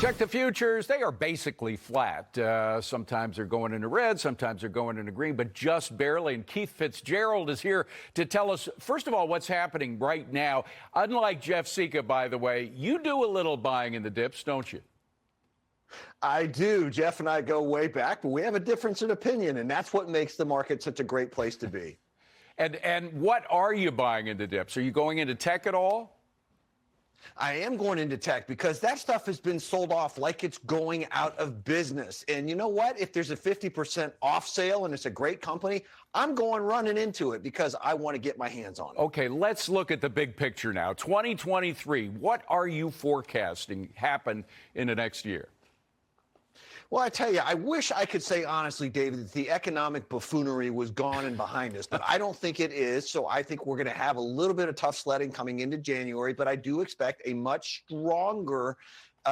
Check the futures. They are basically flat. Sometimes they're going into red, sometimes they're going into green, but just barely. And Keith Fitz-Gerald is here to tell us, first of all, what's happening right now. Unlike Jeff Sika, by the way, you do a little buying in the dips, don't you? I do. Jeff and I go way back, but we have a difference in opinion, and that's what makes the market such a great place to be. And what are you buying in the dips? Are you going into tech at all? I am going into tech because that stuff has been sold off like it's going out of business. And you know what? If there's a 50% off sale and it's a great company, I'm going running into it because I want to get my hands on it. Okay, let's look at the big picture now. 2023, what are you forecasting happen in the next year? Well, I tell you, I wish I could say honestly, David, that the economic buffoonery was gone and behind us, but I don't think it is. So I think we're going to have a little bit of tough sledding coming into January, but I do expect a much stronger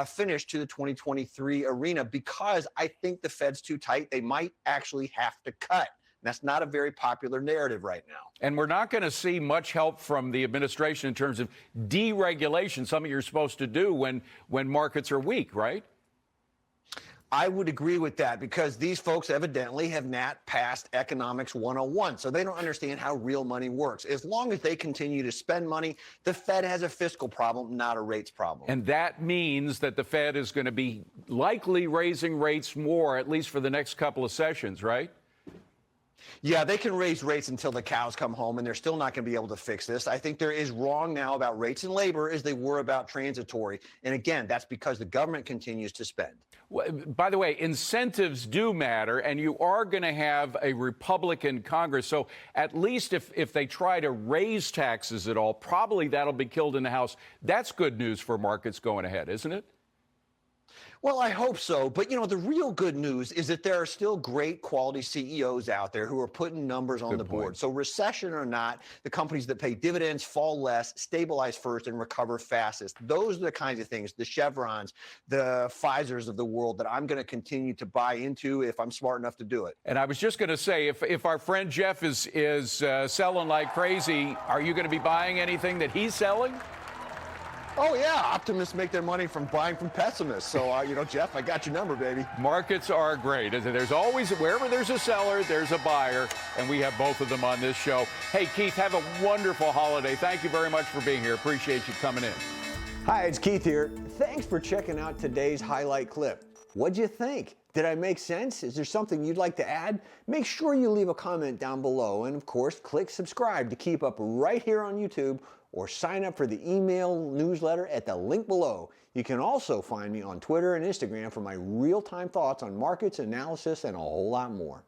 finish to the 2023 arena because I think the Fed's too tight. They might actually have to cut. That's not a very popular narrative right now. And we're not going to see much help from the administration in terms of deregulation, something you're supposed to do when markets are weak, right? I would agree with that because these folks evidently have not passed Economics 101, so they don't understand how real money works. As long as they continue to spend money, the Fed has a fiscal problem, not a rates problem. And that means that the Fed is going to be likely raising rates more, at least for the next couple of sessions, right? Yeah, they can raise rates until the cows come home, and they're still not going to be able to fix this. I think they're as wrong now about rates and labor as they were about transitory. And again, that's because the government continues to spend. Well, by the way, incentives do matter, and you are going to have a Republican Congress. So at least if they try to raise taxes at all, probably that'll be killed in the House. That's good news for markets going ahead, isn't it? Well, I hope so. But, you know, the real good news is that there are still great quality CEOs out there who are putting numbers on the board. So recession or not, the companies that pay dividends fall less, stabilize first, and recover fastest. Those are the kinds of things, the Chevrons, the Pfizers of the world, that I'm going to continue to buy into if I'm smart enough to do it. And I was just going to say, if our friend Jeff is selling like crazy, are you going to be buying anything that he's selling? Oh, yeah. Optimists make their money from buying from pessimists. So, you know, Jeff, I got your number, baby. Markets are great. There's always, wherever there's a seller, there's a buyer, and we have both of them on this show. Hey, Keith, have a wonderful holiday. Thank you very much for being here. Appreciate you coming in. Hi, it's Keith here. Thanks for checking out today's highlight clip. What'd you think? Did I make sense? Is there something you'd like to add? Make sure you leave a comment down below. And, of course, click subscribe to keep up right here on YouTube, or sign up for the email newsletter at the link below. You can also find me on Twitter and Instagram for my real-time thoughts on markets, analysis, and a whole lot more.